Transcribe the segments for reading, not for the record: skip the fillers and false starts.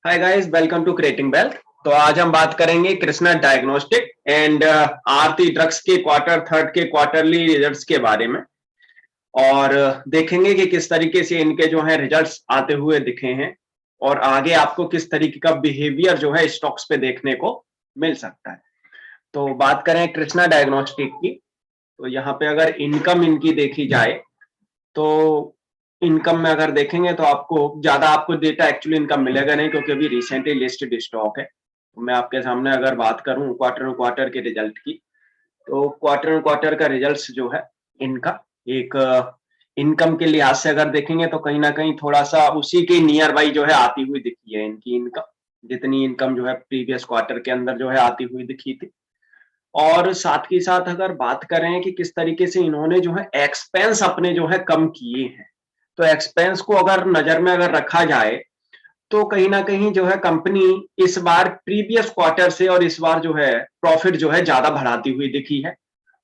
Hi guys, welcome to creating wealth. तो आज हम बात करेंगे Krishna diagnostic and Aarti drugs के क्वार्टर थर्ड के क्वार्टरली रिजल्ट्स के बारे में। और देखेंगे कि किस तरीके से इनके जो है रिजल्ट्स आते हुए दिखे हैं और आगे आपको किस तरीके का बिहेवियर जो है स्टॉक्स पे देखने को मिल सकता है। तो बात करें कृष्णा डायग्नोस्टिक की, तो यहाँ पे अगर इनकम इनकी देखी जाए तो इनकम में अगर देखेंगे तो आपको डेटा एक्चुअली इनकम मिलेगा नहीं, क्योंकि अभी रिसेंटली लिस्टेड स्टॉक है। तो मैं आपके सामने अगर बात करूं क्वार्टर के रिजल्ट की, तो क्वार्टर का रिजल्ट्स जो है इनका एक इनकम के लिहाज से अगर देखेंगे तो कहीं ना कहीं थोड़ा सा उसी के नियर बाई जो है आती हुई दिखी है इनकी इनकम, जितनी इनकम जो है प्रीवियस क्वार्टर के अंदर जो है आती हुई दिखी थी। और साथ ही साथ अगर बात करें कि किस तरीके से इन्होंने जो है एक्सपेंस अपने जो है कम किए हैं, तो एक्सपेंस को अगर नजर में अगर रखा जाए तो कहीं ना कहीं जो है कंपनी इस बार प्रीवियस क्वार्टर से और इस बार जो है प्रॉफिट जो है ज्यादा बढ़ाती हुई दिखी है।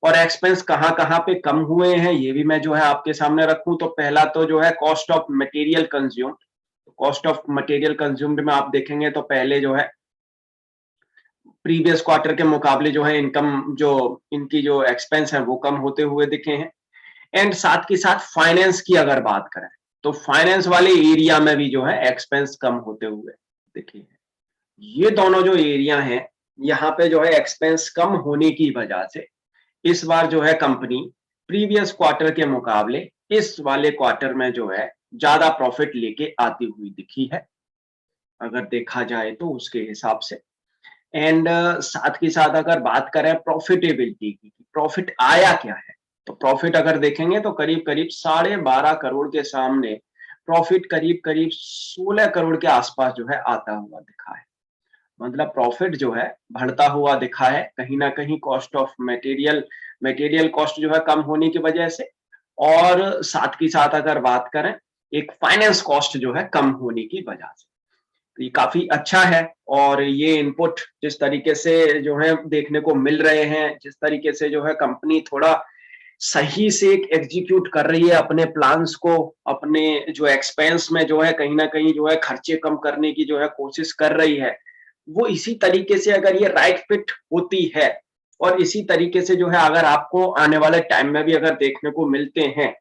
और एक्सपेंस कहाँ कहाँ पे कम हुए हैं ये भी मैं जो है आपके सामने रखूं, तो पहला तो जो है cost of material consumed. Cost of material consumed में आप देखेंगे तो पहले जो है प्रीवियस क्वार्टर के मुकाबले जो है इनकम जो इनकी जो एक्सपेंस है वो कम होते हुए दिखे हैं। एंड साथ के साथ फाइनेंस की अगर बात करें तो फाइनेंस वाले एरिया में भी जो है एक्सपेंस कम होते हुए दिखे हैं। ये दोनों जो एरिया हैं, यहाँ पे जो है एक्सपेंस कम होने की वजह से इस बार जो है कंपनी प्रीवियस क्वार्टर के मुकाबले इस वाले क्वार्टर में जो है ज्यादा प्रॉफिट लेके आती हुई दिखी है, अगर देखा जाए तो उसके हिसाब से। एंड साथ ही साथ अगर बात करें प्रॉफिटेबिलिटी की, प्रॉफिट आया क्या है, तो प्रॉफिट अगर देखेंगे तो करीब करीब 12.5 करोड़ के सामने प्रॉफिट करीब करीब 16 करोड़ के आसपास जो है आता हुआ दिखा है। मतलब प्रॉफिट जो है बढ़ता हुआ दिखा है, कहीं ना कहीं कॉस्ट ऑफ मटेरियल कॉस्ट जो है कम होने की वजह से। और साथ ही साथ अगर बात करें एक फाइनेंस कॉस्ट जो है कम होने की वजह से, तो ये काफी अच्छा है। और ये इनपुट जिस तरीके से जो है देखने को मिल रहे हैं, जिस तरीके से जो है कंपनी थोड़ा सही से एग्जीक्यूट कर रही है अपने प्लान्स को, अपने जो एक्सपेंस में जो है कहीं ना कहीं जो है खर्चे कम करने की जो है कोशिश कर रही है, वो इसी तरीके से अगर ये राइट फिट होती है और इसी तरीके से जो है अगर आपको आने वाले टाइम में भी अगर देखने को मिलते हैं,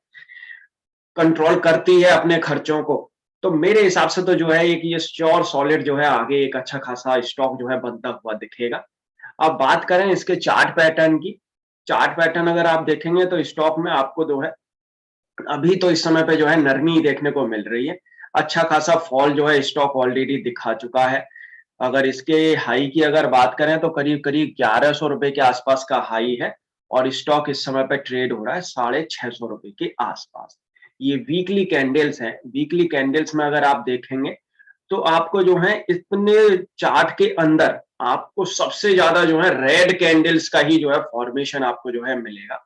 कंट्रोल करती है अपने खर्चों को, तो मेरे हिसाब से तो जो है एक ये श्योर सॉलिड जो है आगे एक अच्छा खासा स्टॉक जो है बनता हुआ दिखेगा। अब बात करें इसके चार्ट पैटर्न की, चार्ट पैटर्न अगर आप देखेंगे तो स्टॉक में आपको जो है अभी तो इस समय पे जो है नरमी देखने को मिल रही है। अच्छा खासा फॉल जो है स्टॉक ऑलरेडी दिखा चुका है। अगर इसके हाई की अगर बात करें तो करीब करीब 1100 रुपए के आसपास का हाई है और स्टॉक इस समय पे ट्रेड हो रहा है 650 रुपए के आसपास। ये वीकली कैंडल्स हैं, वीकली कैंडल्स में अगर आप देखेंगे तो आपको जो है इतने चार्ट के अंदर आपको सबसे ज्यादा जो है रेड कैंडल्स का ही जो है फॉर्मेशन आपको जो है मिलेगा,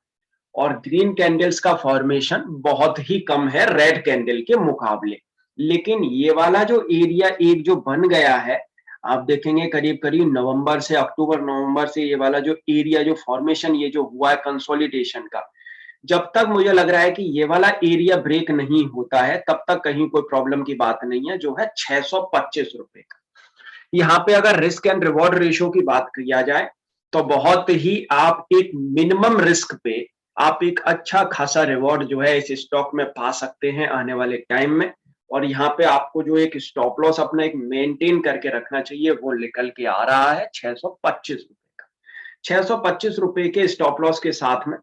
और ग्रीन कैंडल्स का फॉर्मेशन बहुत ही कम है रेड कैंडल के मुकाबले। लेकिन ये वाला जो एरिया एक जो बन गया है, आप देखेंगे करीब करीब नवंबर से अक्टूबर नवंबर से ये वाला जो एरिया जो फॉर्मेशन ये जो हुआ है कंसोलिडेशन का, जब तक मुझे लग रहा है कि ये वाला एरिया ब्रेक नहीं होता है तब तक कहीं कोई प्रॉब्लम की बात नहीं है, जो है 625 रुपए का। यहाँ पे अगर रिस्क एंड रिवॉर्ड रेशियो की बात किया जाए तो बहुत ही आप एक मिनिमम रिस्क पे आप एक अच्छा खासा रिवॉर्ड जो है इस स्टॉक में पा सकते हैं आने वाले टाइम में। और यहाँ पे आपको जो एक स्टॉप लॉस अपना एक मेंटेन करके रखना चाहिए, वो निकल के आ रहा है 625 रुपए का। 625 रुपए के स्टॉप लॉस के साथ में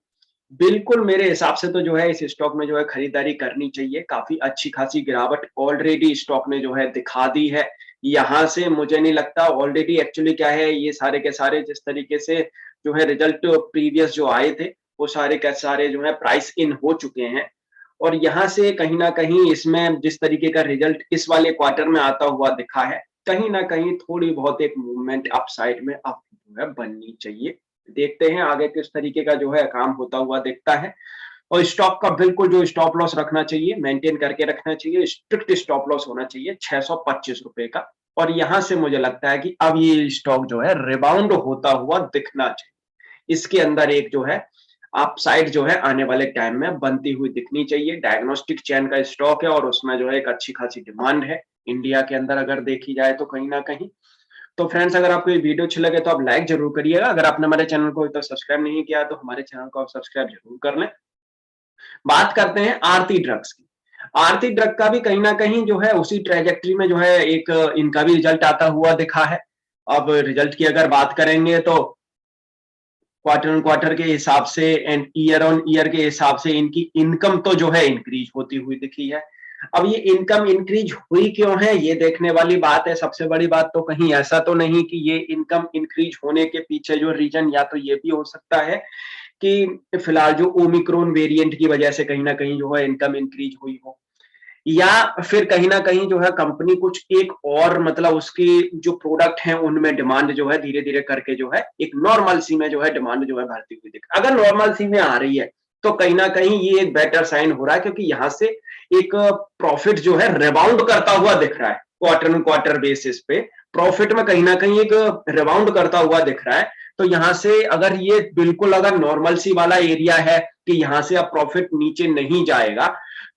बिल्कुल मेरे हिसाब से तो जो है इस स्टॉक में जो है खरीदारी करनी चाहिए। काफी अच्छी खासी गिरावट ऑलरेडी स्टॉक ने जो है दिखा दी है। यहाँ से मुझे नहीं लगता, ऑलरेडी एक्चुअली क्या है ये सारे के सारे जिस तरीके से जो है रिजल्ट प्रीवियस जो आए थे वो सारे के सारे जो है प्राइस इन हो चुके हैं। और यहाँ से कहीं ना कहीं इसमें जिस तरीके का रिजल्ट इस वाले क्वार्टर में आता हुआ दिखा है, कहीं ना कहीं थोड़ी बहुत एक मूवमेंट अप साइड में अप जो है बननी चाहिए। देखते हैं आगे किस तरीके का जो है काम होता हुआ दिखता है। और स्टॉक का बिल्कुल जो स्टॉप लॉस रखना चाहिए, मेंटेन करके रखना चाहिए, स्ट्रिक्ट स्टॉप लॉस होना चाहिए 625 रुपए का। और यहां से मुझे लगता है कि अब ये स्टॉक जो है रिबाउंड होता हुआ दिखना चाहिए। इसके अंदर एक जो है अपसाइड जो है आने वाले टाइम में बनती हुई दिखनी चाहिए। डायग्नोस्टिक चेन का स्टॉक है और उसमें जो है एक अच्छी खासी डिमांड है इंडिया के अंदर अगर देखी जाए तो कहीं ना कहीं। तो फ्रेंड्स, अगर आपको ये वीडियो अच्छी लगे तो आप लाइक जरूर करिएगा। अगर आपने हमारे चैनल को अभी तक सब्सक्राइब नहीं किया तो हमारे चैनल को आप सब्सक्राइब जरूर कर लें। बात करते हैं आरती ड्रग्स की। आरती ड्रग का भी कहीं ना कहीं जो है उसी ट्रेजेक्ट्री में जो है एक इनका भी रिजल्ट आता हुआ दिखा है। अब रिजल्ट की अगर बात करेंगे तो क्वार्टर ऑन क्वार्टर के हिसाब से एंड ईयर ऑन ईयर के हिसाब से इनकी इनकम तो जो है इंक्रीज होती हुई दिखी है। अब ये इनकम इंक्रीज हुई क्यों है, ये देखने वाली बात है। सबसे बड़ी बात तो कहीं ऐसा तो नहीं कि ये इनकम इंक्रीज होने के पीछे जो रीजन, या तो ये भी हो सकता है कि फिलहाल जो ओमिक्रॉन वेरिएंट की वजह से कहीं ना कहीं जो है इनकम इंक्रीज हुई हो, या फिर कहीं ना कहीं जो है कंपनी कुछ एक और मतलब उसकी जो प्रोडक्ट है उनमें डिमांड जो है धीरे धीरे करके जो है एक नॉर्मल सी में जो है डिमांड जो है बढ़ती हुई दिख। अगर नॉर्मल सी में आ रही है तो कहीं ना कहीं ये एक बेटर साइन हो रहा है, क्योंकि यहाँ से एक प्रॉफिट जो है रिबाउंड करता हुआ दिख रहा है। क्वार्टर ऑन क्वार्टर बेसिस पे प्रॉफिट में कहीं ना कहीं एक रिबाउंड करता हुआ दिख रहा है। तो यहाँ से अगर ये बिल्कुल अगर नॉर्मल सी वाला एरिया है कि यहाँ से अब प्रॉफिट नीचे नहीं जाएगा,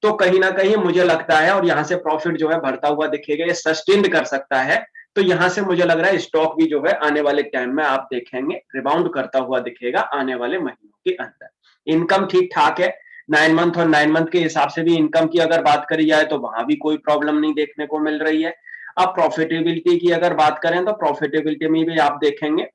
तो कहीं ना कहीं मुझे लगता है और यहाँ से प्रॉफिट जो है बढ़ता हुआ दिखेगा, ये सस्टेन कर सकता है। तो यहाँ से मुझे लग रहा है स्टॉक भी जो है आने वाले टाइम में आप देखेंगे रिबाउंड करता हुआ दिखेगा आने वाले महीनों के अंदर। इनकम ठीक ठाक है, 9 मंथ और 9 मंथ के हिसाब से भी इनकम की अगर बात करी जाए तो वहां भी कोई प्रॉब्लम नहीं देखने को मिल रही है। अब प्रॉफिटेबिलिटी की अगर बात करें तो प्रॉफिटेबिलिटी में भी आप देखेंगे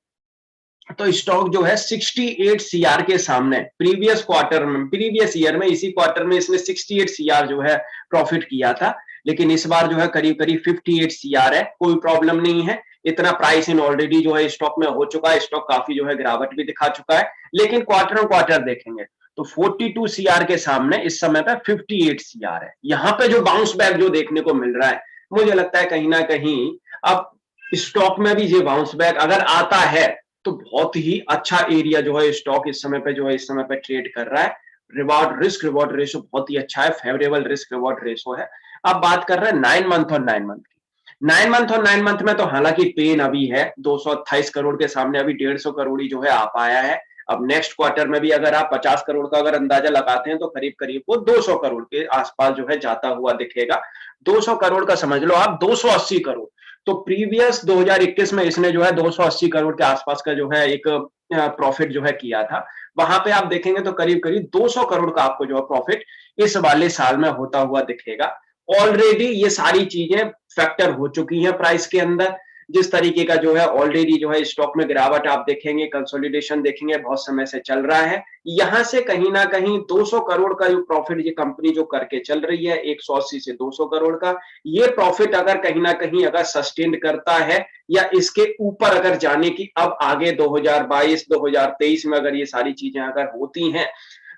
तो स्टॉक जो है 68 सीआर के सामने प्रीवियस ईयर में इसी क्वार्टर में इसने 68 सीआर जो है प्रॉफिट किया था। लेकिन इस बार जो है करीब करीब 58 सीआर है, कोई प्रॉब्लम नहीं है। इतना प्राइस इन ऑलरेडी जो है स्टॉक में हो चुका है, स्टॉक काफी जो है गिरावट भी दिखा चुका है। लेकिन क्वार्टर ऑन क्वार्टर देखेंगे तो 42 सीआर के सामने इस समय पे 58 सीआर है। यहाँ पे जो बाउंस बैक जो देखने को मिल रहा है, मुझे लगता है कहीं ना कहीं अब स्टॉक में भी ये बाउंस बैक अगर आता है तो बहुत ही अच्छा एरिया जो है स्टॉक इस समय पे जो है इस समय पे ट्रेड कर रहा है। रिवॉर्ड रेशो बहुत ही अच्छा है, फेवरेबल रिस्क रिवॉर्ड रेशो है। अब बात कर रहे हैं 9 मंथ और 9 मंथ की। 9 मंथ और 9 मंथ में तो हालांकि पेन अभी है, 228 करोड़ के सामने अभी 150 करोड़ ही जो है आ पाया है। अब नेक्स्ट क्वार्टर में भी अगर आप 50 करोड़ का अगर अंदाजा लगाते हैं तो करीब करीब वो 200 करोड़ के आसपास जो है जाता हुआ दिखेगा। 200 करोड़ का समझ लो आप 280 करोड़। तो प्रीवियस 2021 में इसने जो है 280 करोड़ के आसपास का जो है एक प्रॉफिट जो है किया था। वहां पे आप देखेंगे तो करीब करीब 200 करोड़ का आपको जो है प्रॉफिट इस वाले साल में होता हुआ दिखेगा। ऑलरेडी ये सारी चीजें फैक्टर हो चुकी हैं प्राइस के अंदर। जिस तरीके का जो है ऑलरेडी जो है स्टॉक में गिरावट आप देखेंगे, कंसोलिडेशन देखेंगे बहुत समय से चल रहा है। यहां से कहीं ना कहीं 200 करोड़ का जो प्रॉफिट ये कंपनी जो करके चल रही है 180 से 200 करोड़ का, ये प्रॉफिट अगर कहीं ना कहीं अगर सस्टेन करता है या इसके ऊपर अगर जाने की अब आगे 2022 2023 में अगर ये सारी चीजें अगर होती हैं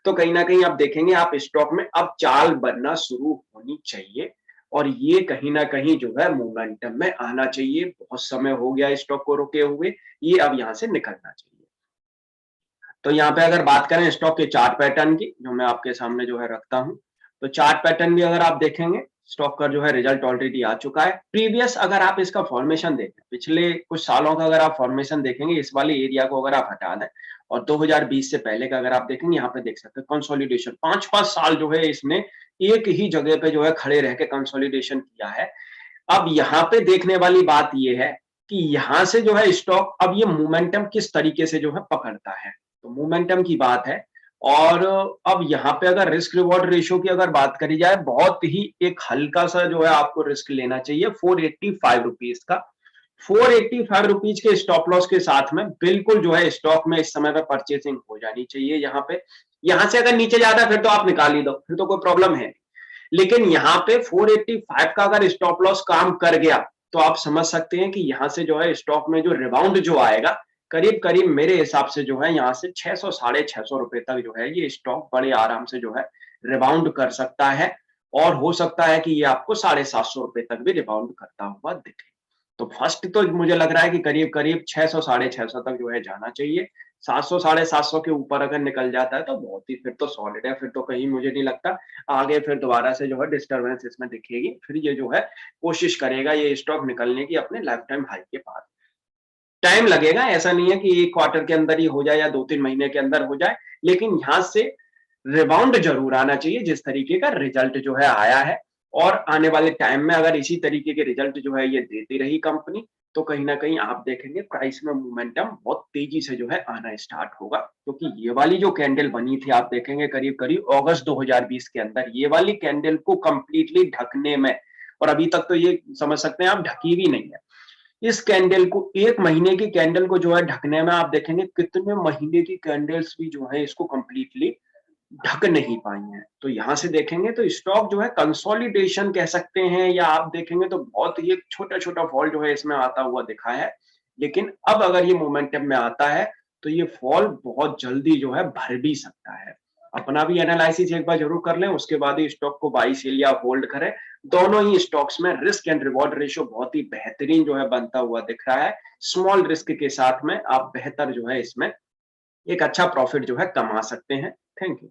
तो कहीं ना कहीं आप देखेंगे आप स्टॉक में अब चाल बनना शुरू होनी चाहिए। और ये कहीं ना कहीं जो है मोमेंटम में आना चाहिए। बहुत समय हो गया स्टॉक को रुके हुए, ये अब यहाँ से निकलना चाहिए। तो यहाँ पे अगर बात करें स्टॉक के चार्ट पैटर्न की, जो मैं आपके सामने जो है रखता हूँ, तो चार्ट पैटर्न भी अगर आप देखेंगे स्टॉक का जो है रिजल्ट ऑलरेडी आ चुका है। प्रीवियस अगर आप इसका फॉर्मेशन देखें, पिछले कुछ सालों का अगर आप फॉर्मेशन देखेंगे, इस वाले एरिया को अगर आप हटा दें और 2020 से पहले का अगर आप देखेंगे, यहाँ पे देख सकते हैं कंसोलिडेशन 5-5 साल जो है इसने एक ही जगह पे जो है खड़े रह के कंसोलिडेशन किया है। अब यहाँ पे देखने वाली बात ये है कि यहाँ से जो है स्टॉक अब ये मोमेंटम किस तरीके से जो है पकड़ता है, तो मोमेंटम की बात है। और अब यहाँ पे अगर रिस्क रिवॉर्ड रेशियो की अगर बात करी जाए, बहुत ही एक हल्का सा जो है आपको रिस्क लेना चाहिए 485 रुपीज का। 485 रुपीज के स्टॉप लॉस के साथ में बिल्कुल जो है स्टॉक में इस समय पे परचेसिंग हो जानी चाहिए। यहाँ पे यहाँ से अगर नीचे जाता है फिर तो आप निकाल ही दो, फिर तो कोई प्रॉब्लम है। लेकिन यहाँ पे 485 का अगर स्टॉप लॉस काम कर गया तो आप समझ सकते हैं कि यहाँ से जो है स्टॉक में जो रिबाउंड जो आएगा करीब करीब मेरे हिसाब से जो है यहाँ से 600 साढ़े 600 रुपए तक जो है ये स्टॉक बड़े आराम से जो है रिबाउंड कर सकता है। और हो सकता है कि ये आपको 750 रुपए तक भी रिबाउंड करता हुआ दिखे। तो फर्स्ट तो मुझे लग रहा है कि करीब करीब 600 साढ़े 600 तक जो है जाना चाहिए। 700 साढ़े 700 के ऊपर अगर निकल जाता है तो बहुत ही फिर तो सॉलिड है, फिर तो कहीं मुझे नहीं लगता आगे फिर दोबारा से जो है डिस्टरबेंस इसमें दिखेगी। फिर ये जो है कोशिश करेगा ये स्टॉक निकलने की अपने लाइफ टाइम हाई के पास। टाइम लगेगा, ऐसा नहीं है कि 1 क्वार्टर के अंदर ही हो जाए या 2-3 महीने के अंदर हो जाए, लेकिन यहाँ से रिबाउंड ज़रूर आना चाहिए जिस तरीके का रिजल्ट जो है आया है। और आने वाले टाइम में अगर इसी तरीके के रिजल्ट जो है ये देती रही कंपनी, तो कहीं न कहीं आप देखेंगे प्राइस में मोमेंटम बहुत तेज़ी से जो है आना स्टार्ट होगा। क्योंकि ये वाली जो कैंडल बनी थी आप देखेंगे करीब-करीब अगस्त 2020 के अंदर, ये वाली कैंडल को कंप्लीटली ढकने में, और अभी तक तो ये समझ सकते हैं आप ढकी भी नहीं है। इस कैंडल को 1 महीने की कैंडल को जो है ढकने में आप देखेंगे कितने महीने की कैंडल्स भी जो है इसको कंप्लीटली ढक नहीं पाई हैं। तो यहाँ से देखेंगे तो स्टॉक जो है कंसोलिडेशन कह सकते हैं, या आप देखेंगे तो बहुत ही एक छोटा-छोटा फॉल जो है इसमें आता हुआ दिखा है। लेकिन अब अगर ये मोमेंटम में आता है, तो ये फॉल बहुत जल्दी जो है भर भी सकता है। अपना भी एनालिसिस एक बार ज़रूर कर लें, उसके बाद ही स्टॉक को बाय सेल या होल्ड करें। दोनों ही स्टॉक्स में रिस्क एंड रिवॉर्ड रेशियो बहुत ही बेहतरीन जो है बनता हुआ दिख रहा है। स्मॉल रिस्क के साथ में आप बेहतर जो है इसमें एक अच्छा प्रॉफिट जो है कमा सकते हैं। Thank you.